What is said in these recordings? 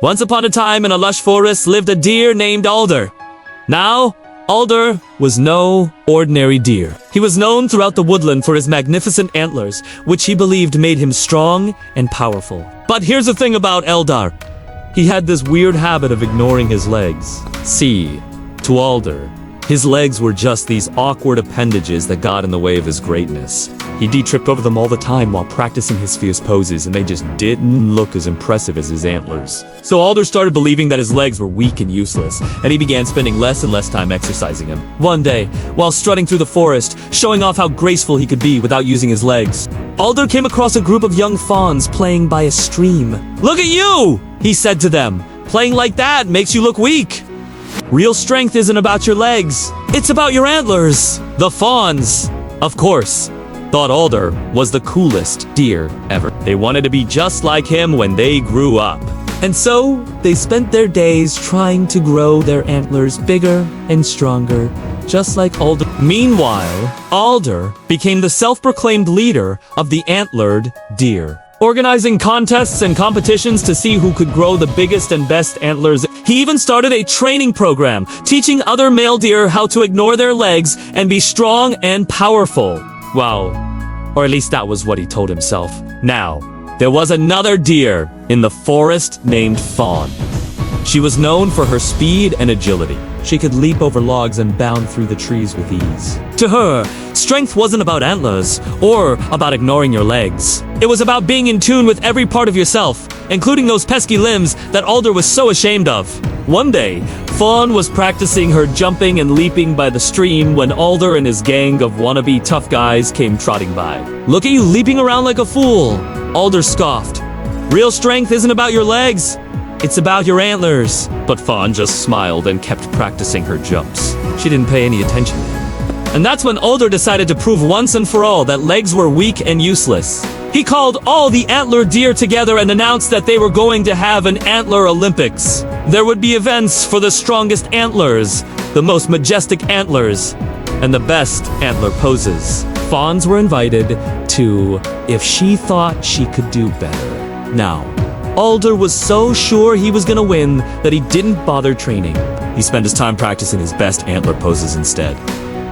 Once upon a time in a lush forest lived a deer named Alder. Now, Alder was no ordinary deer. He was known throughout the woodland for his magnificent antlers, which he believed made him strong and powerful. But here's the thing about Eldar. He had this weird habit of ignoring his legs. See, to Alder, his legs were just these awkward appendages that got in the way of his greatness. He tripped over them all the time while practicing his fierce poses, and they just didn't look as impressive as his antlers. So Alder started believing that his legs were weak and useless, and he began spending less and less time exercising them. One day, while strutting through the forest, showing off how graceful he could be without using his legs, Alder came across a group of young fawns playing by a stream. "Look at you!" he said to them. "Playing like that makes you look weak. Real strength isn't about your legs, it's about your antlers." The fawns, of course, thought Alder was the coolest deer ever. They wanted to be just like him when they grew up. And so, they spent their days trying to grow their antlers bigger and stronger, just like Alder. Meanwhile, Alder became the self-proclaimed leader of the antlered deer, organizing contests and competitions to see who could grow the biggest and best antlers. He even started a training program, teaching other male deer how to ignore their legs and be strong and powerful. Wow. Or at least that was what he told himself. Now, there was another deer in the forest named Fawn. She was known for her speed and agility. She could leap over logs and bound through the trees with ease. To her, strength wasn't about antlers or about ignoring your legs. It was about being in tune with every part of yourself, including those pesky limbs that Alder was so ashamed of. One day, Fawn was practicing her jumping and leaping by the stream when Alder and his gang of wannabe tough guys came trotting by. "Look at you leaping around like a fool," Alder scoffed. "Real strength isn't about your legs, it's about your antlers." But Fawn just smiled and kept practicing her jumps. She didn't pay any attention. And that's when Alder decided to prove once and for all that legs were weak and useless. He called all the antler deer together and announced that they were going to have an antler Olympics. There would be events for the strongest antlers, the most majestic antlers, and the best antler poses. Fawns were invited to if she thought she could do better. Now, Alder was so sure he was gonna win that he didn't bother training. He spent his time practicing his best antler poses instead,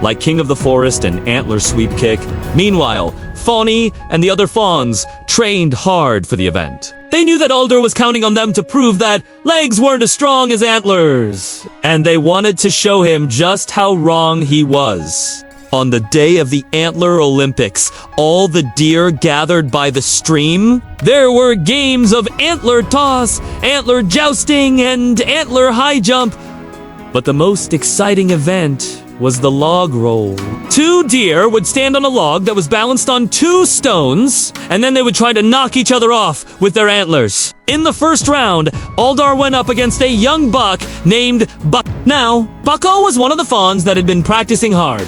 like King of the Forest and Antler Sweep Kick. Meanwhile, Fawny and the other fawns trained hard for the event. They knew that Alder was counting on them to prove that legs weren't as strong as antlers, and they wanted to show him just how wrong he was. On the day of the Antler Olympics, all the deer gathered by the stream. There were games of antler toss, antler jousting, and antler high jump. But the most exciting event was the log roll. Two deer would stand on a log that was balanced on two stones, and then they would try to knock each other off with their antlers. In the first round, Alder went up against a young buck named Buck. Now, Bucko was one of the fawns that had been practicing hard,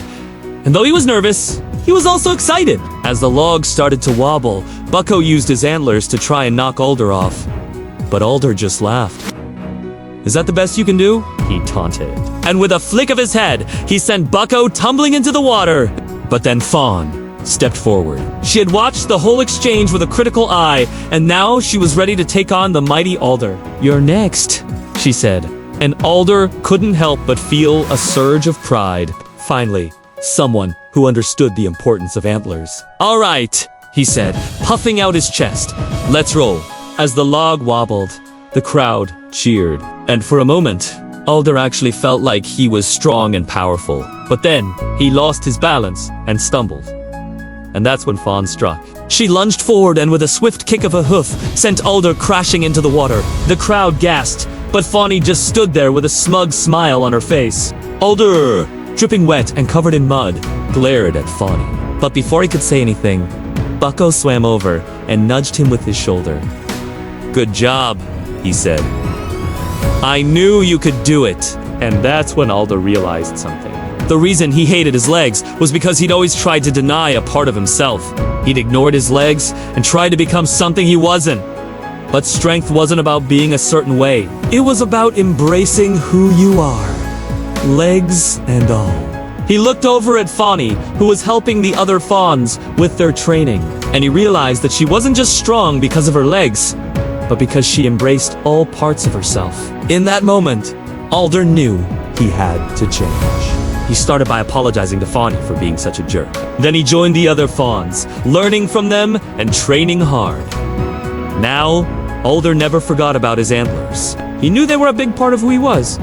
and though he was nervous, he was also excited. As the log started to wobble, Bucko used his antlers to try and knock Alder off, but Alder just laughed. "Is that the best you can do?" he taunted. And with a flick of his head, he sent Bucko tumbling into the water. But then Fawn stepped forward. She had watched the whole exchange with a critical eye, and now she was ready to take on the mighty Alder. "You're next," she said. And Alder couldn't help but feel a surge of pride. Finally, someone who understood the importance of antlers. "All right," he said, puffing out his chest. "Let's roll." As the log wobbled, the crowd cheered. And for a moment, Alder actually felt like he was strong and powerful. But then, he lost his balance and stumbled. And that's when Fawn struck. She lunged forward and with a swift kick of a hoof, sent Alder crashing into the water. The crowd gasped, but Fawny just stood there with a smug smile on her face. Alder, dripping wet and covered in mud, glared at Fawny. But before he could say anything, Bucko swam over and nudged him with his shoulder. "Good job," he said. "I knew you could do it." And that's when Alder realized something. The reason he hated his legs was because he'd always tried to deny a part of himself. He'd ignored his legs and tried to become something he wasn't. But strength wasn't about being a certain way. It was about embracing who you are, legs and all. He looked over at Fawny, who was helping the other fawns with their training, and he realized that she wasn't just strong because of her legs, but because she embraced all parts of herself. In that moment, Alder knew he had to change. He started by apologizing to Fawny for being such a jerk. Then he joined the other fawns, learning from them and training hard. Now, Alder never forgot about his antlers. He knew they were a big part of who he was,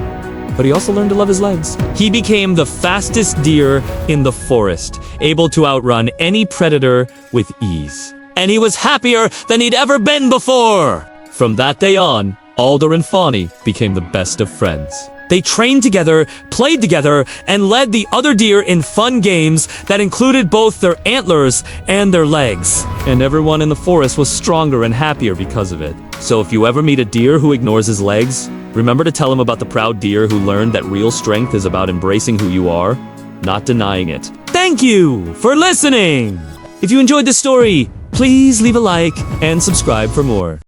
but he also learned to love his legs. He became the fastest deer in the forest, able to outrun any predator with ease. And he was happier than he'd ever been before! From that day on, Alder and Fawny became the best of friends. They trained together, played together, and led the other deer in fun games that included both their antlers and their legs. And everyone in the forest was stronger and happier because of it. So if you ever meet a deer who ignores his legs, remember to tell him about the proud deer who learned that real strength is about embracing who you are, not denying it. Thank you for listening! If you enjoyed this story, please leave a like and subscribe for more.